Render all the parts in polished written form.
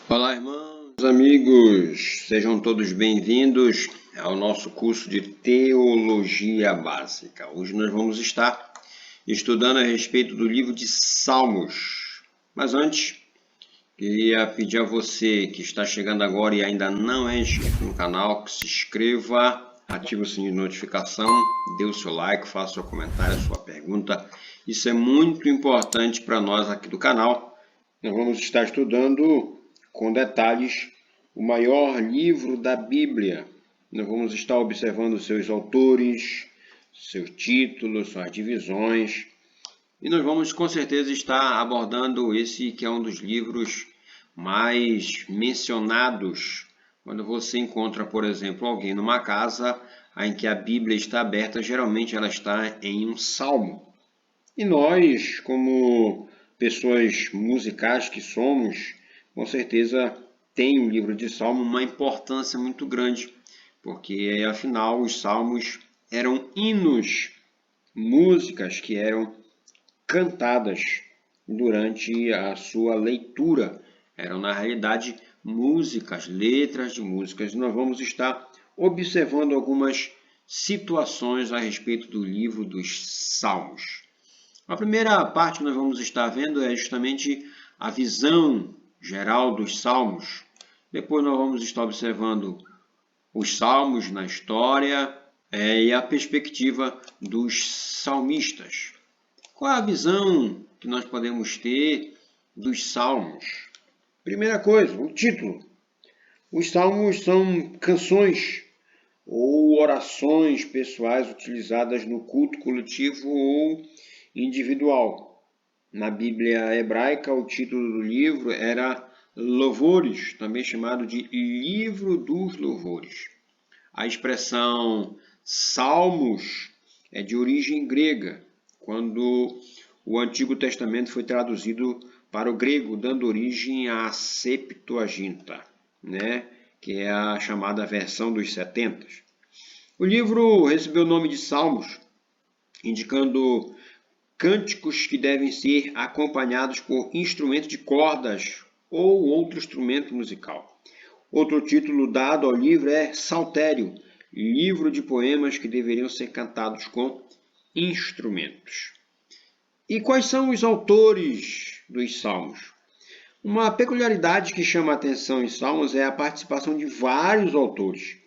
Olá, irmãos, amigos, sejam todos bem-vindos ao nosso curso de Teologia Básica. Hoje nós vamos estar estudando a respeito do livro de Salmos. Mas antes, queria pedir a você que está chegando agora e ainda não é inscrito no canal, que se inscreva, ative o sininho de notificação, dê o seu like, faça seu comentário, a sua pergunta. Isso é muito importante para nós aqui do canal. Nós vamos estar estudando com detalhes o maior livro da Bíblia. Nós vamos estar observando seus autores, seus títulos, suas divisões. E nós vamos com certeza estar abordando esse que é um dos livros mais mencionados. Quando você encontra, por exemplo, alguém numa casa em que a Bíblia está aberta, geralmente ela está em um salmo. E nós, como pessoas musicais que somos, com certeza tem o livro de Salmo uma importância muito grande, porque afinal os salmos eram hinos, músicas que eram cantadas durante a sua leitura. Eram na realidade músicas, letras de músicas. E nós vamos estar observando algumas situações a respeito do livro dos Salmos. A primeira parte que nós vamos estar vendo é justamente a visão geral dos salmos. Depois nós vamos estar observando os salmos na história e a perspectiva dos salmistas. Qual é a visão que nós podemos ter dos salmos? Primeira coisa, o título. Os salmos são canções ou orações pessoais utilizadas no culto coletivo ou individual. Na Bíblia hebraica, o título do livro era Louvores, também chamado de Livro dos Louvores. A expressão Salmos é de origem grega, quando o Antigo Testamento foi traduzido para o grego, dando origem à Septuaginta, que é a chamada versão dos 70. O livro recebeu o nome de Salmos, indicando cânticos que devem ser acompanhados por instrumento de cordas ou outro instrumento musical. Outro título dado ao livro é Saltério, livro de poemas que deveriam ser cantados com instrumentos. E quais são os autores dos salmos? Uma peculiaridade que chama a atenção em salmos é a participação de vários autores.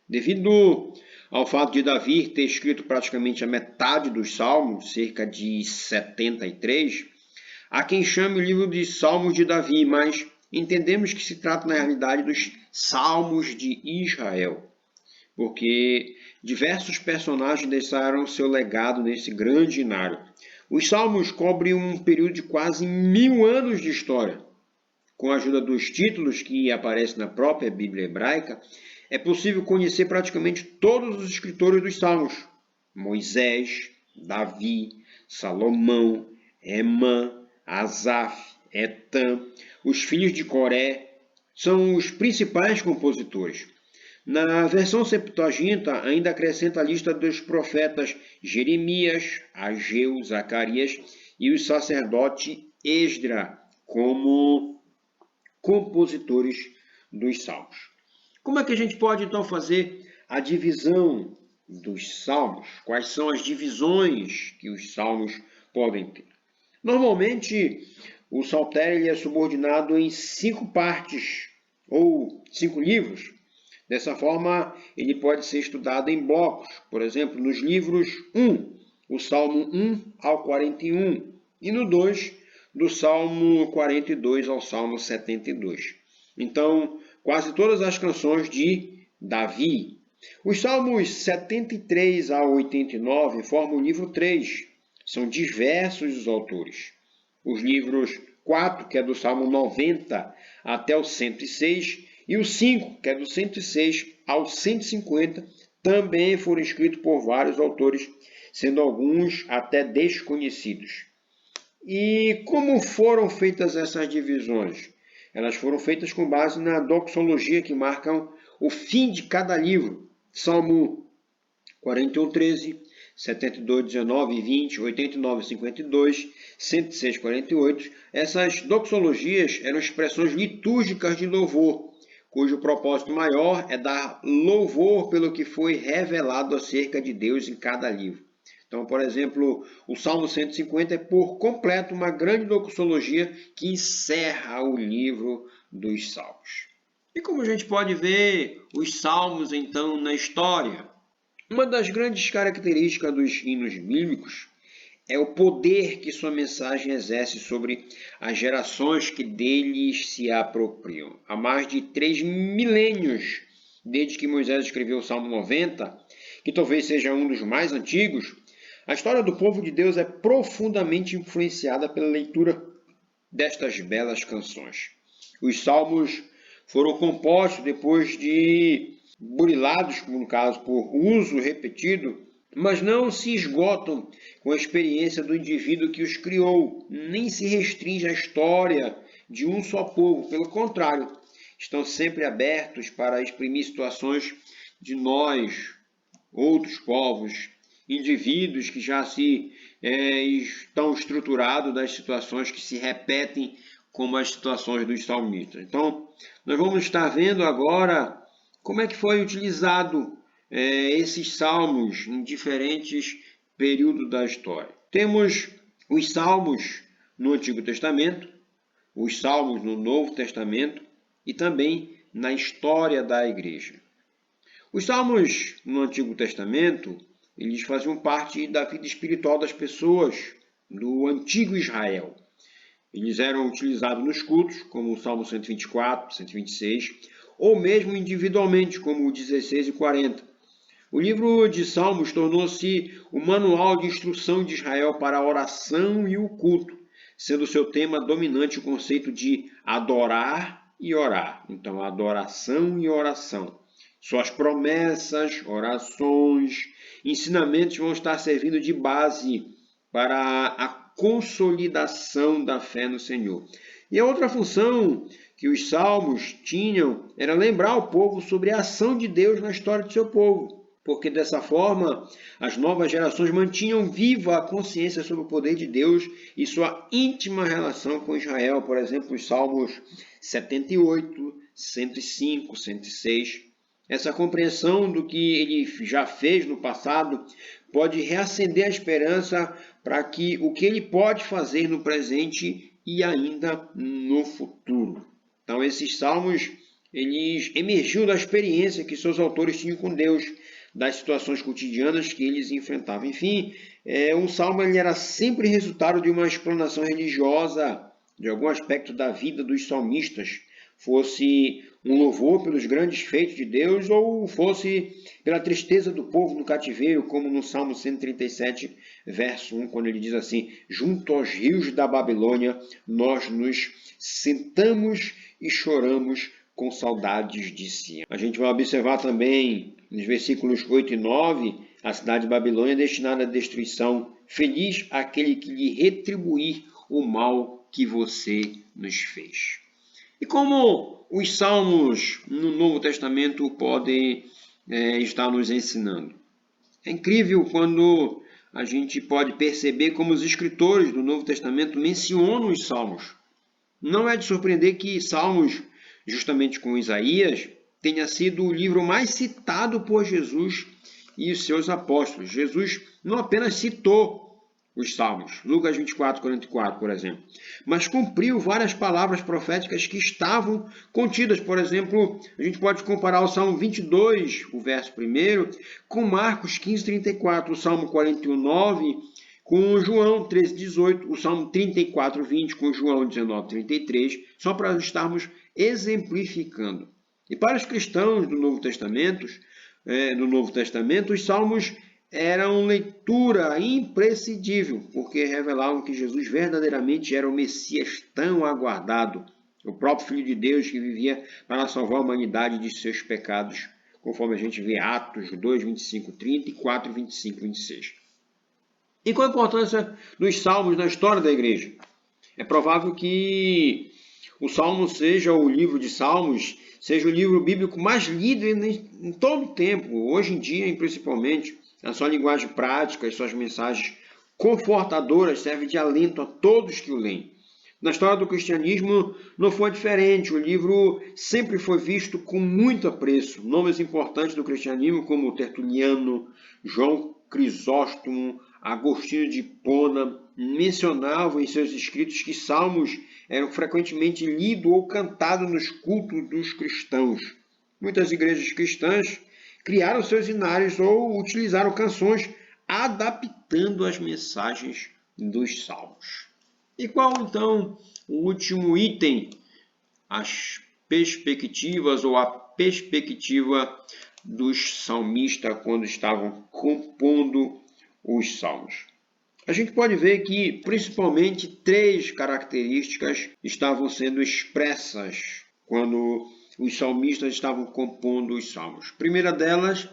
Devido ao fato de Davi ter escrito praticamente a metade dos salmos, cerca de 73, há quem chame o livro de Salmos de Davi, mas entendemos que se trata na realidade dos Salmos de Israel, porque diversos personagens deixaram seu legado nesse grande inário. Os salmos cobrem um período de quase 1000 anos de história. Com a ajuda dos títulos que aparecem na própria Bíblia hebraica, é possível conhecer praticamente todos os escritores dos Salmos. Moisés, Davi, Salomão, Emã, Asaf, Etam, os filhos de Coré, são os principais compositores. Na versão Septuaginta, ainda acrescenta a lista dos profetas Jeremias, Ageu, Zacarias e o sacerdote Esdra como compositores dos Salmos. Como é que a gente pode, então, fazer a divisão dos salmos? Quais são as divisões que os salmos podem ter? Normalmente, o saltério é subordinado em 5 partes, ou 5 livros. Dessa forma, ele pode ser estudado em blocos. Por exemplo, nos livros 1, o Salmo 1 ao 41, e no 2, do Salmo 42 ao Salmo 72. Então, quase todas as canções de Davi. Os salmos 73 a 89 formam o livro 3. São diversos os autores. Os livros 4, que é do Salmo 90 até o 106, e o 5, que é do 106 ao 150, também foram escritos por vários autores, sendo alguns até desconhecidos. E como foram feitas essas divisões? Elas foram feitas com base na doxologia que marcam o fim de cada livro. Salmo 41:13, 72, 19, 20, 89, 52, 106, 48. Essas doxologias eram expressões litúrgicas de louvor, cujo propósito maior é dar louvor pelo que foi revelado acerca de Deus em cada livro. Então, por exemplo, o Salmo 150 é por completo uma grande doxologia que encerra o livro dos Salmos. E como a gente pode ver os Salmos, então, na história? Uma das grandes características dos hinos bíblicos é o poder que sua mensagem exerce sobre as gerações que deles se apropriam. Há mais de 3 milênios, desde que Moisés escreveu o Salmo 90, que talvez seja um dos mais antigos, a história do povo de Deus é profundamente influenciada pela leitura destas belas canções. Os salmos foram compostos depois de burilados, no caso, por uso repetido, mas não se esgotam com a experiência do indivíduo que os criou, nem se restringe à história de um só povo. Pelo contrário, estão sempre abertos para exprimir situações de nós, outros povos, indivíduos que já estão estruturados das situações que se repetem como as situações dos salmistas. Então, nós vamos estar vendo agora como é que foi utilizado esses salmos em diferentes períodos da história. Temos os salmos no Antigo Testamento, os salmos no Novo Testamento e também na história da igreja. Os salmos no Antigo Testamento, eles faziam parte da vida espiritual das pessoas do antigo Israel. Eles eram utilizados nos cultos, como o Salmo 124, 126, ou mesmo individualmente, como o 16 e 40. O livro de Salmos tornou-se o manual de instrução de Israel para a oração e o culto, sendo seu tema dominante o conceito de adorar e orar. Então, adoração e oração. Suas promessas, orações, ensinamentos vão estar servindo de base para a consolidação da fé no Senhor. E a outra função que os salmos tinham era lembrar o povo sobre a ação de Deus na história do seu povo, porque dessa forma as novas gerações mantinham viva a consciência sobre o poder de Deus e sua íntima relação com Israel. Por exemplo, os salmos 78, 105, 106. Essa compreensão do que ele já fez no passado pode reacender a esperança para que o que ele pode fazer no presente e ainda no futuro. Então, esses salmos, eles emergiam da experiência que seus autores tinham com Deus, das situações cotidianas que eles enfrentavam. Enfim, um salmo ele era sempre resultado de uma explanação religiosa de algum aspecto da vida dos salmistas, fosse um louvor pelos grandes feitos de Deus ou fosse pela tristeza do povo no cativeiro, como no Salmo 137, verso 1, quando ele diz assim: junto aos rios da Babilônia, nós nos sentamos e choramos com saudades de Sião. A gente vai observar também, nos versículos 8 e 9, a cidade de Babilônia é destinada à destruição. Feliz aquele que lhe retribuir o mal que você nos fez. E como os salmos no Novo Testamento podem estar nos ensinando? É incrível quando a gente pode perceber como os escritores do Novo Testamento mencionam os salmos. Não é de surpreender que Salmos, justamente com Isaías, tenha sido o livro mais citado por Jesus e os seus apóstolos. Jesus não apenas citou os Salmos, Lucas 24, 44, por exemplo, mas cumpriu várias palavras proféticas que estavam contidas. Por exemplo, a gente pode comparar o Salmo 22, o verso 1, com Marcos 15, 34, o Salmo 41, 9, com João 13, 18, o Salmo 34, 20, com João 19, 33, só para estarmos exemplificando. E para os cristãos do Novo Testamento, os Salmos eram leitura imprescindível, porque revelavam que Jesus verdadeiramente era o Messias tão aguardado, o próprio Filho de Deus que vivia para salvar a humanidade de seus pecados, conforme a gente vê Atos 2, 25, 30 e 4, 25, 26. E qual a importância dos salmos na história da igreja? É provável que o Salmo seja o livro de Salmos, seja o livro bíblico mais lido em todo o tempo, hoje em dia principalmente. A sua linguagem prática e suas mensagens confortadoras servem de alento a todos que o leem. Na história do cristianismo não foi diferente. O livro sempre foi visto com muito apreço. Nomes importantes do cristianismo como Tertuliano, João Crisóstomo, Agostinho de Hipona mencionavam em seus escritos que salmos eram frequentemente lidos ou cantados nos cultos dos cristãos. Muitas igrejas cristãs criaram seus hinários ou utilizaram canções adaptando as mensagens dos salmos. E qual, então, o último item? As perspectivas ou a perspectiva dos salmistas quando estavam compondo os salmos. A gente pode ver que, principalmente, 3 características estavam sendo expressas quando os salmistas estavam compondo os salmos. A primeira delas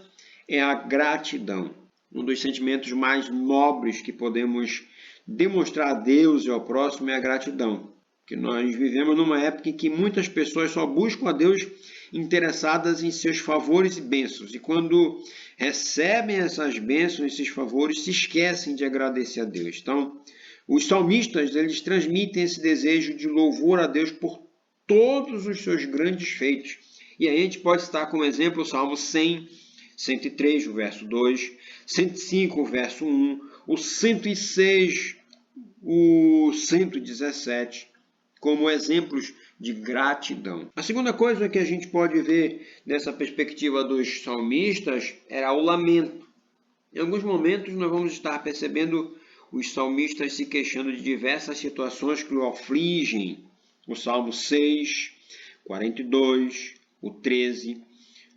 é a gratidão, um dos sentimentos mais nobres que podemos demonstrar a Deus e ao próximo é a gratidão. Que nós vivemos numa época em que muitas pessoas só buscam a Deus interessadas em seus favores e bênçãos. E quando recebem essas bênçãos, esses favores, se esquecem de agradecer a Deus. Então, os salmistas, eles transmitem esse desejo de louvor a Deus por todos os seus grandes feitos. E aí a gente pode citar como exemplo o Salmo 100, 103, o verso 2, 105, o verso 1, o 106, o 117, como exemplos de gratidão. A segunda coisa que a gente pode ver nessa perspectiva dos salmistas era o lamento. Em alguns momentos nós vamos estar percebendo os salmistas se queixando de diversas situações que o afligem. O Salmo 6, 42, o 13.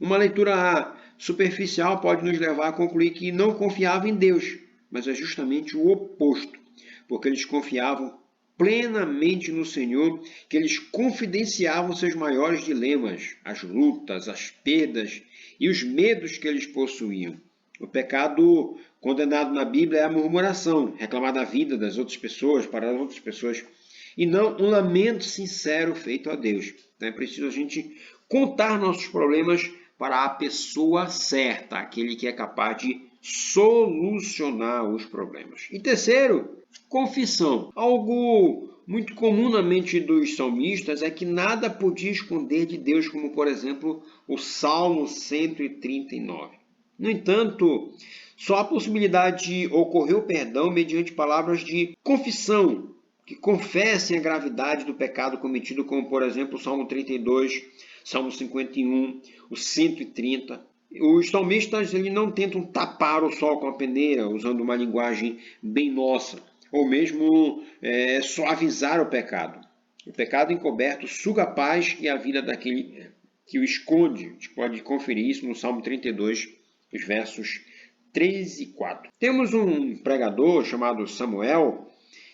Uma leitura superficial pode nos levar a concluir que não confiavam em Deus, mas é justamente o oposto, porque eles confiavam plenamente no Senhor, que eles confidenciavam seus maiores dilemas, as lutas, as perdas e os medos que eles possuíam. O pecado condenado na Bíblia é a murmuração, reclamar da vida das outras pessoas, para as outras pessoas, e não um lamento sincero feito a Deus. Então é preciso a gente contar nossos problemas para a pessoa certa, aquele que é capaz de solucionar os problemas. E terceiro, confissão. Algo muito comum na mente dos salmistas é que nada podia esconder de Deus, como por exemplo o Salmo 139. No entanto, só há possibilidade de ocorrer o perdão mediante palavras de confissão, que confessem a gravidade do pecado cometido, como por exemplo o Salmo 32, Salmo 51, o 130. Os salmistas não tentam tapar o sol com a peneira, usando uma linguagem bem nossa, ou mesmo suavizar o pecado. O pecado encoberto suga a paz e a vida daquele que o esconde. A gente pode conferir isso no Salmo 32, os versos 3 e 4. Temos um pregador chamado Samuel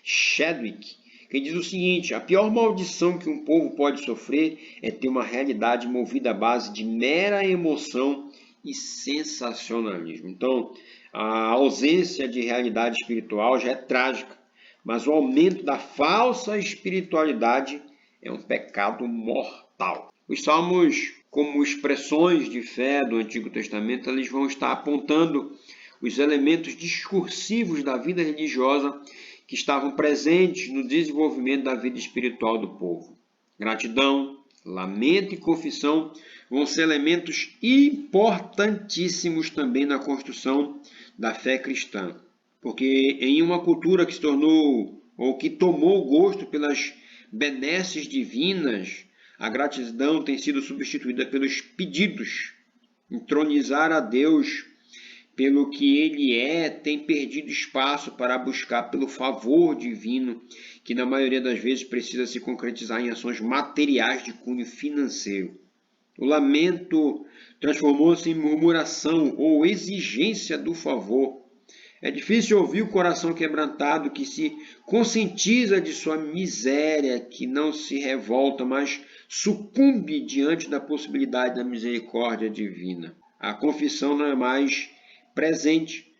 Chadwick, que diz o seguinte: a pior maldição que um povo pode sofrer é ter uma realidade movida à base de mera emoção e sensacionalismo. Então, a ausência de realidade espiritual já é trágica, mas o aumento da falsa espiritualidade é um pecado mortal. Os salmos, como expressões de fé do Antigo Testamento, eles vão estar apontando os elementos discursivos da vida religiosa que estavam presentes no desenvolvimento da vida espiritual do povo. Gratidão, lamento e confissão vão ser elementos importantíssimos também na construção da fé cristã. Porque em uma cultura que se tornou ou que tomou gosto pelas benesses divinas, a gratidão tem sido substituída pelos pedidos. Entronizar a Deus pelo que ele é, tem perdido espaço para buscar pelo favor divino, que na maioria das vezes precisa se concretizar em ações materiais de cunho financeiro. O lamento transformou-se em murmuração ou exigência do favor. É difícil ouvir o coração quebrantado que se conscientiza de sua miséria, que não se revolta, mas sucumbe diante da possibilidade da misericórdia divina. A confissão não é mais presente,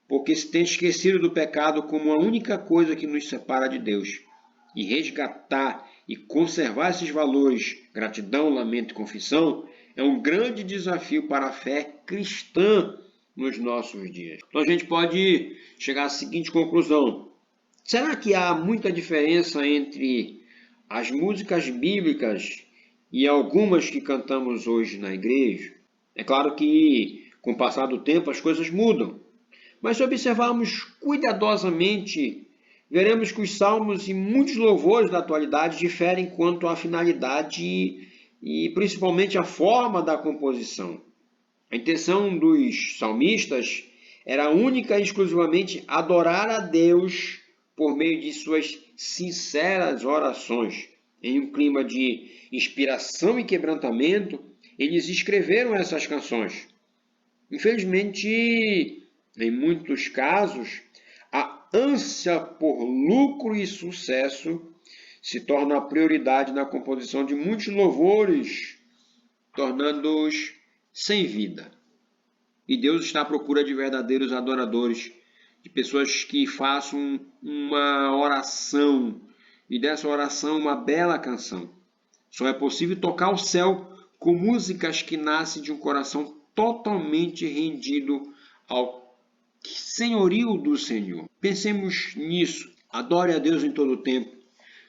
porque se tem esquecido do pecado como a única coisa que nos separa de Deus. E resgatar e conservar esses valores, gratidão, lamento e confissão, é um grande desafio para a fé cristã nos nossos dias. Então a gente pode chegar à seguinte conclusão: será que há muita diferença entre as músicas bíblicas e algumas que cantamos hoje na igreja? É claro que, com o passar do tempo, as coisas mudam. Mas se observarmos cuidadosamente, veremos que os salmos e muitos louvores da atualidade diferem quanto à finalidade e principalmente a forma da composição. A intenção dos salmistas era única e exclusivamente adorar a Deus por meio de suas sinceras orações. Em um clima de inspiração e quebrantamento, eles escreveram essas canções. Infelizmente, em muitos casos, a ânsia por lucro e sucesso se torna a prioridade na composição de muitos louvores, tornando-os sem vida. E Deus está à procura de verdadeiros adoradores, de pessoas que façam uma oração e dessa oração uma bela canção. Só é possível tocar o céu com músicas que nascem de um coração totalmente rendido ao senhorio do Senhor. Pensemos nisso. Adore a Deus em todo o tempo.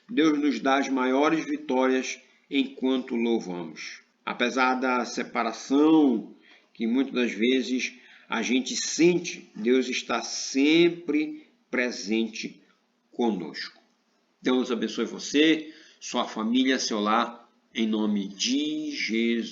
Deus nos dá as maiores vitórias enquanto louvamos. Apesar da separação que muitas das vezes a gente sente, Deus está sempre presente conosco. Deus abençoe você, sua família, seu lar, em nome de Jesus.